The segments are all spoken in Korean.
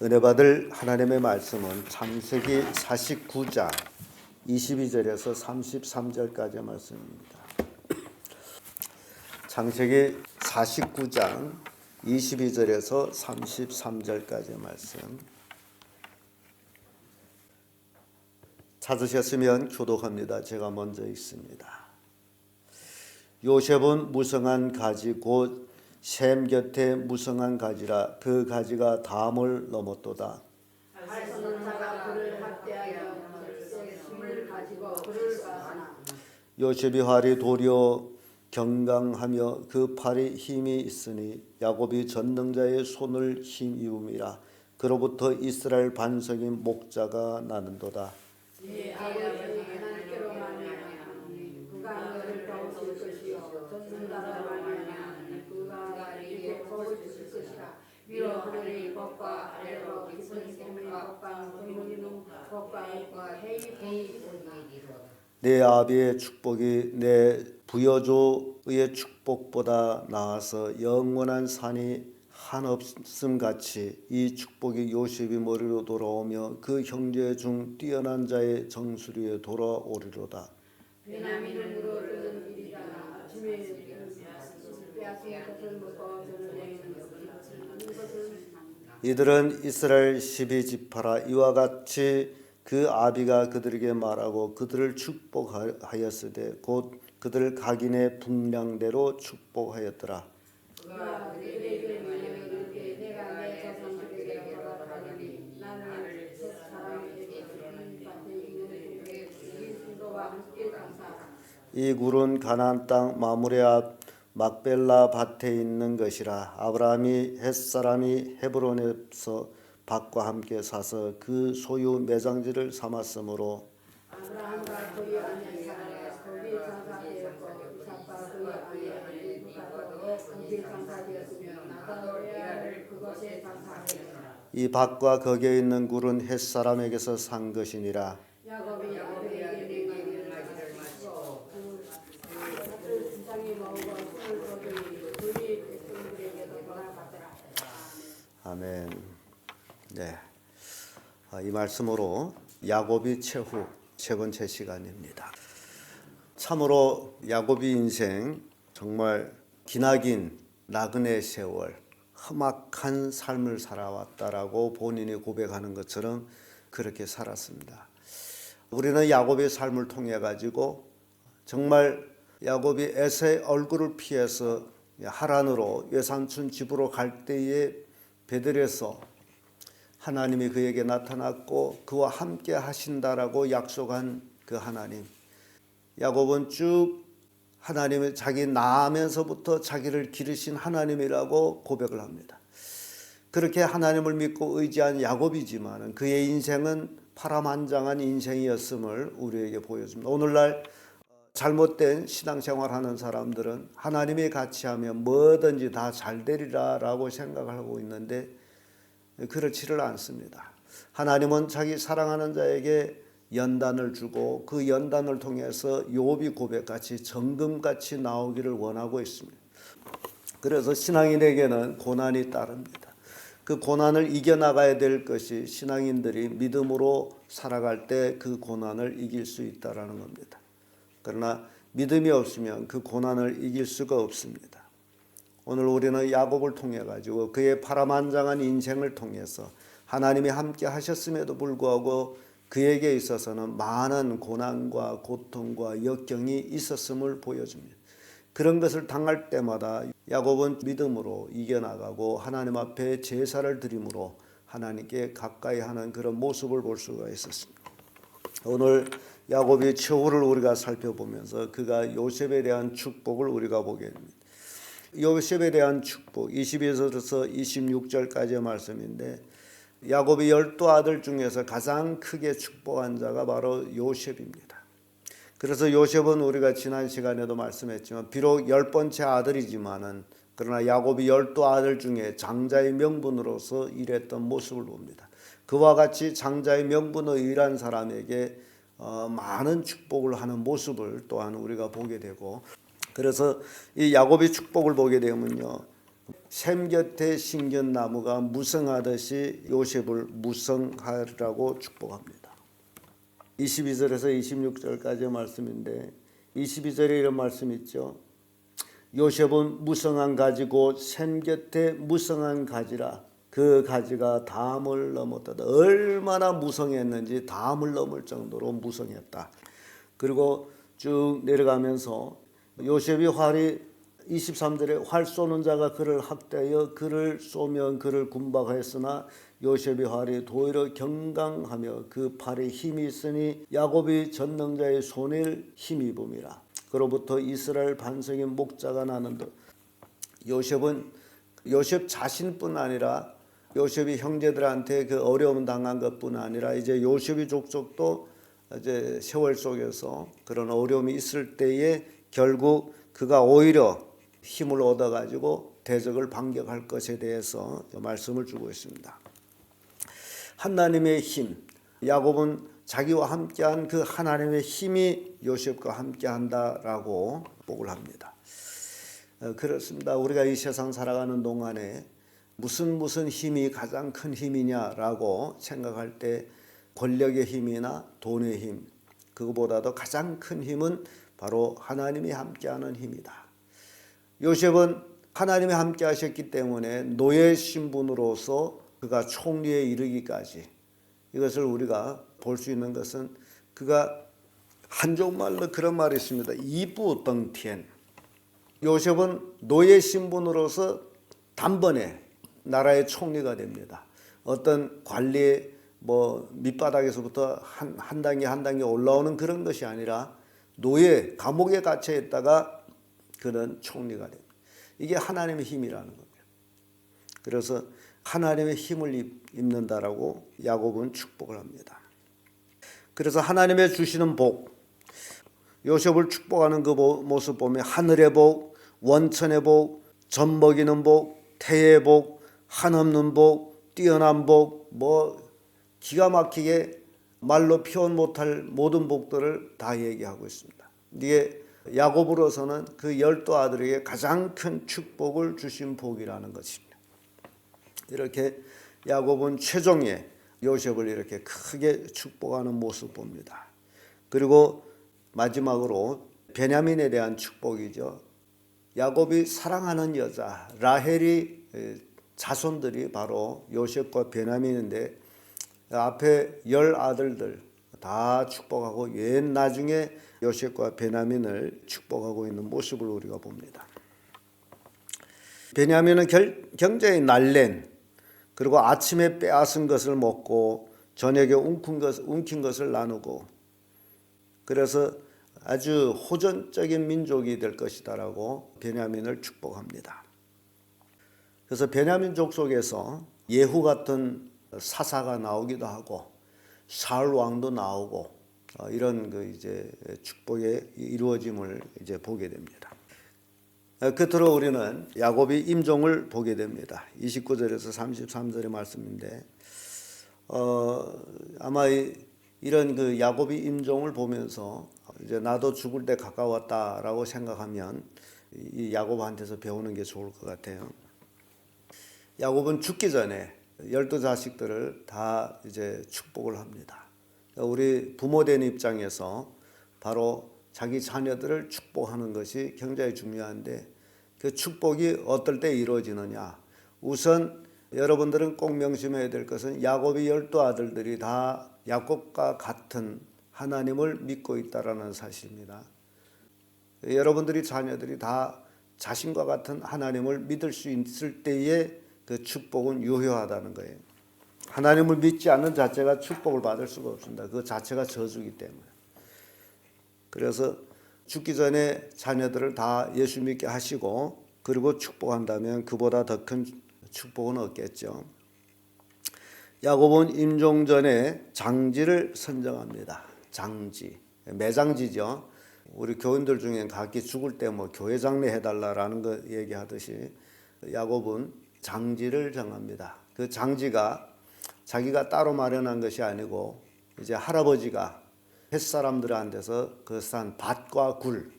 은혜 받을 하나님의 말씀은 창세기 49장 22절에서 33절까지의 말씀입니다. 창세기 49장 22절에서 33절까지의 말씀. 찾으셨으면 교독합니다. 제가 먼저 읽습니다. 요셉은 무성한 가지 곧 셈 곁에 무성한 가지라. 그 가지가 담을 넘었도다. 요셉이 활이 도리어 경강하며 그 팔이 힘이 있으니 야곱이 전능자의 손을 힘입음이라. 그로부터 이스라엘 반석인 목자가 나는도다. 위로 하늘의 법과 아래로 깊은 샘의 법과 그물이는 법과 해의 내 아비의 축복이 내 부여조의 축복보다 나아서 영원한 산이 한없음 같이 이 축복이 요셉이 머리로 돌아오며 그 형제 중 뛰어난 자의 정수리에 돌아오리로다. 베냐민은 물어주는 일이라. 아침에 빼앗은 것을 먹고 저녁에는 여기는 것을. 이들은 이스라엘 12지파라. 이와 같이 그 아비가 그들에게 말하고 그들을 축복하였으되 곧 그들 각인의 분량대로 축복하였더라. 그가 그들에게 말하기를 내가 내 조상들에게 돌아가니 나는 첫 사람에게 이 밭에 있는 이 순도와 함께 장사하라. 이 굴은 가나안 땅 마므레 앞 막벨라 밭에 있는 것이라. 아브라함이 햇사람이 헤브론에서 밭과 함께 사서 그 소유 매장지를 삼았으므로 아브라함과 그의 아내 사라가 거기에 장사되었고 이삭과 그의 아내 리브가도 거기에 장사되었으며 나도 레아를 그것에 장사하였더라. 이 밭과 거기에 있는 굴은 햇사람에게서 산 것이니라. 야곱이 아버지에게 말하기를 마치고 그 주장이 먹고 술을 거두니 그의 백성들에게도 돌아갔더라. 아멘. 네, 이 말씀으로 야곱이 최후 세 번째 시간입니다. 참으로 야곱이 인생 정말 기나긴 나그네 세월, 험악한 삶을 살아왔다라고 본인이 고백하는 것처럼 그렇게 살았습니다. 우리는 야곱의 삶을 통해 가지고 정말 야곱이 에서의 얼굴을 피해서 하란으로 외삼촌 집으로 갈 때에 베들에서 하나님이 그에게 나타났고 그와 함께 하신다라고 약속한 그 하나님. 야곱은 쭉 하나님을 자기 낳으면서부터 자기를 기르신 하나님이라고 고백을 합니다. 그렇게 하나님을 믿고 의지한 야곱이지만 그의 인생은 파란만장한 인생이었음을 우리에게 보여줍니다. 오늘날 잘못된 신앙생활하는 사람들은 하나님이 같이 하면 뭐든지 다 잘 되리라 라고 생각을 하고 있는데 그렇지를 않습니다. 하나님은 자기 사랑하는 자에게 연단을 주고 그 연단을 통해서 욥이 고백같이 정금같이 나오기를 원하고 있습니다. 그래서 신앙인에게는 고난이 따릅니다. 그 고난을 이겨나가야 될 것이 신앙인들이 믿음으로 살아갈 때 그 고난을 이길 수 있다는 겁니다. 그러나 믿음이 없으면 그 고난을 이길 수가 없습니다. 오늘 우리는 야곱을 통해 가지고 그의 파란만장한 인생을 통해서 하나님이 함께 하셨음에도 불구하고 그에게 있어서는 많은 고난과 고통과 역경이 있었음을 보여줍니다. 그런 것을 당할 때마다 야곱은 믿음으로 이겨나가고 하나님 앞에 제사를 드림으로 하나님께 가까이 하는 그런 모습을 볼 수가 있었습니다. 오늘 야곱의 최후를 우리가 살펴보면서 그가 요셉에 대한 축복을 우리가 보게 됩니다. 요셉에 대한 축복 22절에서 26절까지의 말씀인데 야곱의 12아들 중에서 가장 크게 축복한 자가 바로 요셉입니다. 그래서 요셉은 우리가 지난 시간에도 말씀했지만 비록 10번째 아들이지만은 그러나 야곱이 12아들 중에 장자의 명분으로서 일했던 모습을 봅니다. 그와 같이 장자의 명분으로 일한 사람에게 많은 축복을 하는 모습을 또한 우리가 보게 되고 그래서 이 야곱의 축복을 보게 되면요 샘 곁에 심긴 나무가 무성하듯이 요셉을 무성하라고 축복합니다. 22절에서 26절까지의 말씀인데 22절에 이런 말씀이 있죠. 요셉은 무성한 가지고 샘 곁에 무성한 가지라. 그 가지가 담을 넘었다. 얼마나 무성했는지 담을 넘을 정도로 무성했다. 그리고 쭉 내려가면서 요셉이 활이 23절에 활 쏘는 자가 그를 학대하여 그를 쏘면 그를 군박하였으나 요셉의 활이 도리어 경강하며 그 팔에 힘이 있으니 야곱이 전능자의 손을 힘입음이라. 그로부터 이스라엘 반석의 목자가 나는도. 요셉 자신뿐 아니라 요셉이 형제들한테 그 어려움 당한 것뿐 아니라 이제 요셉의 족속도 이제 세월 속에서 그런 어려움이 있을 때에 결국 그가 오히려 힘을 얻어가지고 대적을 반격할 것에 대해서 말씀을 주고 있습니다. 하나님의 힘, 야곱은 자기와 함께한 그 하나님의 힘이 요셉과 함께한다라고 복을 합니다. 그렇습니다. 우리가 이 세상 살아가는 동안에 무슨 힘이 가장 큰 힘이냐라고 생각할 때 권력의 힘이나 돈의 힘, 그거보다도 가장 큰 힘은 바로 하나님이 함께하는 힘이다. 요셉은 하나님이 함께 하셨기 때문에 노예 신분으로서 그가 총리에 이르기까지, 이것을 우리가 볼 수 있는 것은 그가 한족말로 그런 말이 있습니다. 이부 덩티엔. 요셉은 노예 신분으로서 단번에 나라의 총리가 됩니다. 어떤 관리의 밑바닥에서부터 한 단계 올라오는 그런 것이 아니라 노예 감옥에 갇혀 있다가 그는 총리가 됩니다. 이게 하나님의 힘이라는 겁니다. 그래서 하나님의 힘을 입는다라고 야곱은 축복을 합니다. 그래서 하나님의 주시는 복, 요셉을 축복하는 그 모습 보면 하늘의 복, 원천의 복, 젖 먹이는 복, 태의 복, 한없는 복, 뛰어난 복, 기가 막히게 말로 표현 못할 모든 복들을 다 얘기하고 있습니다. 이게 야곱으로서는 그 12 아들에게 가장 큰 축복을 주신 복이라는 것입니다. 이렇게 야곱은 최종에 요셉을 이렇게 크게 축복하는 모습 봅니다. 그리고 마지막으로 베냐민에 대한 축복이죠. 야곱이 사랑하는 여자 라헬이 자손들이 바로 요셉과 베냐민인데 앞에 10 아들들 다 축복하고 옛 나중에 요셉과 베냐민을 축복하고 있는 모습을 우리가 봅니다. 베냐민은 굉장히 날랜, 그리고 아침에 빼앗은 것을 먹고 저녁에 움킨 것을 나누고, 그래서 아주 호전적인 민족이 될 것이다라고 베냐민을 축복합니다. 그래서 베냐민 족속에서 예후 같은 사사가 나오기도 하고 사울 왕도 나오고 이런 이제 축복의 이루어짐을 이제 보게 됩니다. 끝으로 우리는 야곱의 임종을 보게 됩니다. 29절에서 33절의 말씀인데 아마 이런 야곱의 임종을 보면서 이제 나도 죽을 때 가까웠다라고 생각하면 이 야곱한테서 배우는 게 좋을 것 같아요. 야곱은 죽기 전에 12 자식들을 다 이제 축복을 합니다. 우리 부모된 입장에서 바로 자기 자녀들을 축복하는 것이 굉장히 중요한데 그 축복이 어떨 때 이루어지느냐. 우선 여러분들은 꼭 명심해야 될 것은 야곱의 12 아들들이 다 야곱과 같은 하나님을 믿고 있다라는 사실입니다. 여러분들이 자녀들이 다 자신과 같은 하나님을 믿을 수 있을 때에 그 축복은 유효하다는 거예요. 하나님을 믿지 않는 자체가 축복을 받을 수가 없습니다. 그 자체가 저주이기 때문에. 그래서 죽기 전에 자녀들을 다 예수 믿게 하시고 그리고 축복한다면 그보다 더 큰 축복은 없겠죠. 야곱은 임종 전에 장지를 선정합니다. 장지, 매장지죠. 우리 교인들 중에 각기 죽을 때 교회 장례 해달라라는 거 얘기하듯이 야곱은 장지를 정합니다. 그 장지가 자기가 따로 마련한 것이 아니고 이제 할아버지가 햇사람들한테서 그 산 밭과 굴,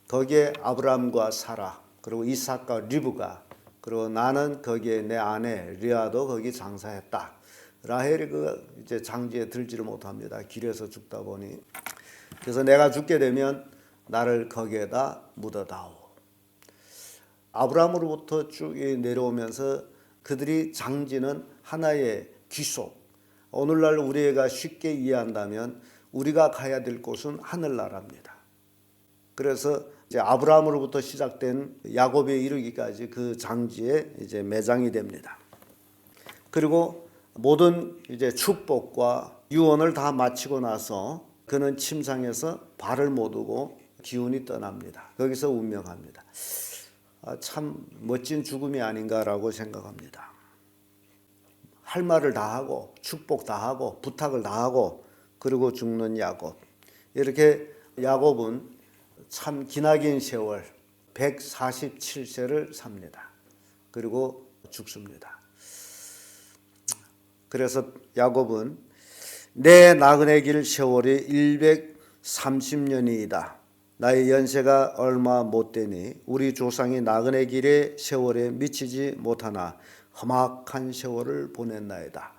거기에 아브라함과 사라, 그리고 이삭과 리브가 그리고 나는 거기에 내 아내 리아도 거기 장사했다. 라헬이 그 이제 장지에 들지를 못합니다. 길에서 죽다 보니. 그래서 내가 죽게 되면 나를 거기에다 묻어다오. 아브라함으로부터 쭉 내려오면서 그들이 장지는 하나의 귀속. 오늘날 우리가 쉽게 이해한다면 우리가 가야 될 곳은 하늘나라입니다. 그래서 이제 아브라함으로부터 시작된 야곱에 이르기까지 그 장지에 이제 매장이 됩니다. 그리고 모든 이제 축복과 유언을 다 마치고 나서 그는 침상에서 발을 못 오고 기운이 떠납니다. 거기서 운명합니다. 참 멋진 죽음이 아닌가라고 생각합니다. 할 말을 다 하고 축복 다 하고 부탁을 다 하고 그리고 죽는 야곱. 이렇게 야곱은 참 기나긴 세월 147세를 삽니다. 그리고 죽습니다. 그래서 야곱은 내 나그네 길 세월이 130년이다. 나의 연세가 얼마 못 되니 우리 조상이 나그네 길의 세월에 미치지 못하나 험악한 세월을 보냈나이다.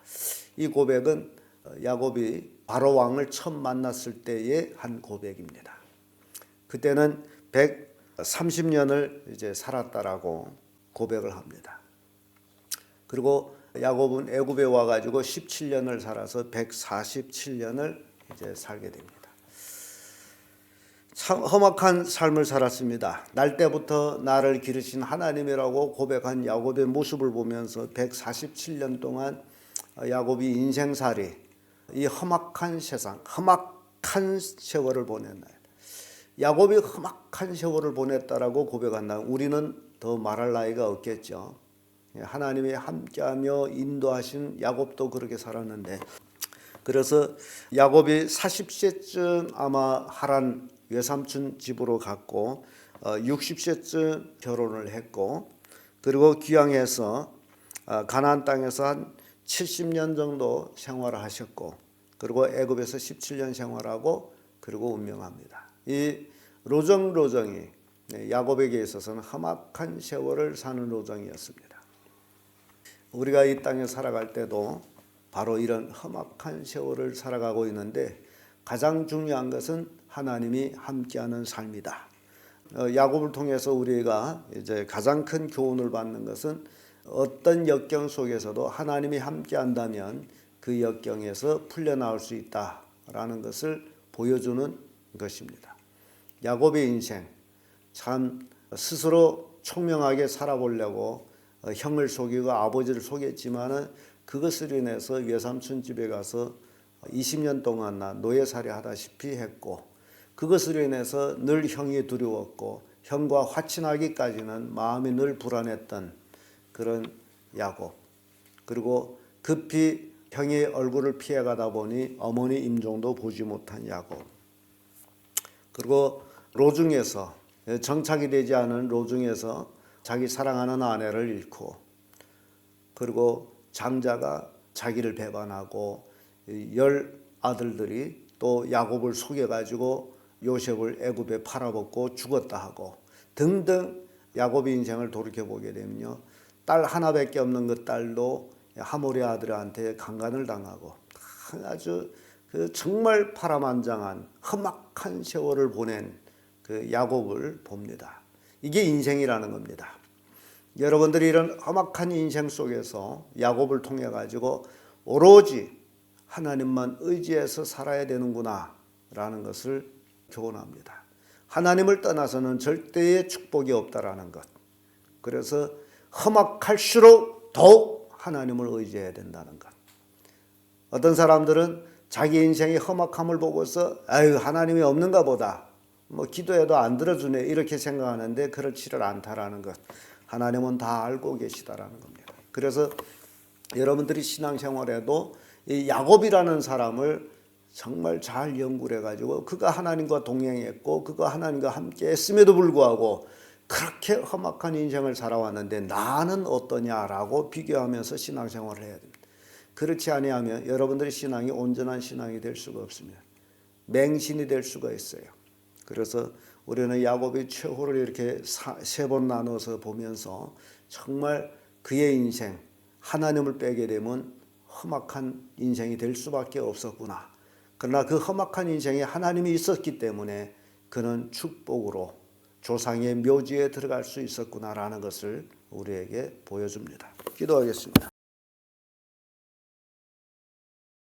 이 고백은 야곱이 바로 왕을 처음 만났을 때의 한 고백입니다. 그때는 130년을 이제 살았다라고 고백을 합니다. 그리고 야곱은 애굽에 와가지고 17년을 살아서 147년을 이제 살게 됩니다. 참 험악한 삶을 살았습니다. 날 때부터 나를 기르신 하나님이라고 고백한 야곱의 모습을 보면서 147년 동안 야곱이 인생살이 이 험악한 세상, 험악한 세월을 보냈나요? 야곱이 험악한 세월을 보냈다라고 고백한다면 우리는 더 말할 나이가 없겠죠. 하나님이 함께하며 인도하신 야곱도 그렇게 살았는데, 그래서 야곱이 40세쯤 아마 하란 외삼촌 집으로 갔고 60세쯤 결혼을 했고, 그리고 귀향해서 가나안 땅에서 한 70년 정도 생활을 하셨고, 그리고 애굽에서 17년 생활하고 그리고 운명합니다. 이 로정이 야곱에게 있어서는 험악한 세월을 사는 로정이었습니다. 우리가 이 땅에 살아갈 때도 바로 이런 험악한 세월을 살아가고 있는데 가장 중요한 것은 하나님이 함께하는 삶이다. 야곱을 통해서 우리가 이제 가장 큰 교훈을 받는 것은 어떤 역경 속에서도 하나님이 함께한다면 그 역경에서 풀려나올 수 있다라는 것을 보여주는 것입니다. 야곱의 인생 참 스스로 총명하게 살아보려고 형을 속이고 아버지를 속였지만은 그것을 인해서 외삼촌 집에 가서 20년 동안 노예살이 하다시피 했고, 그것으로 인해서 늘 형이 두려웠고 형과 화친하기까지는 마음이 늘 불안했던 그런 야곱. 그리고 급히 형의 얼굴을 피해가다 보니 어머니 임종도 보지 못한 야곱. 그리고 로중에서, 정착이 되지 않은 로중에서 자기 사랑하는 아내를 잃고, 그리고 장자가 자기를 배반하고 10 아들들이 또 야곱을 속여가지고 요셉을 애굽에 팔아먹고 죽었다 하고 등등. 야곱의 인생을 돌이켜보게 되면요, 딸 하나밖에 없는 그 딸도 하모리 아들한테 강간을 당하고 아주 그 정말 파란만장한 험악한 세월을 보낸 그 야곱을 봅니다. 이게 인생이라는 겁니다. 여러분들이 이런 험악한 인생 속에서 야곱을 통해 가지고 오로지 하나님만 의지해서 살아야 되는구나 라는 것을 교훈합니다. 하나님을 떠나서는 절대의 축복이 없다라는 것. 그래서 험악할수록 더욱 하나님을 의지해야 된다는 것. 어떤 사람들은 자기 인생의 험악함을 보고서 아유 하나님이 없는가 보다, 뭐 기도해도 안 들어주네 이렇게 생각하는데 그렇지를 않다라는 것. 하나님은 다 알고 계시다라는 겁니다. 그래서 여러분들이 신앙생활에도 이 야곱이라는 사람을 정말 잘 연구를 해가지고 그가 하나님과 동행했고 그가 하나님과 함께 했음에도 불구하고 그렇게 험악한 인생을 살아왔는데 나는 어떠냐라고 비교하면서 신앙생활을 해야 됩니다. 그렇지 아니하면 여러분들의 신앙이 온전한 신앙이 될 수가 없습니다. 맹신이 될 수가 있어요. 그래서 우리는 야곱의 최후를 이렇게 3번 나눠서 보면서 정말 그의 인생, 하나님을 빼게 되면 험악한 인생이 될 수밖에 없었구나. 그러나 그 험악한 인생에 하나님이 있었기 때문에 그는 축복으로 조상의 묘지에 들어갈 수 있었구나라는 것을 우리에게 보여줍니다. 기도하겠습니다.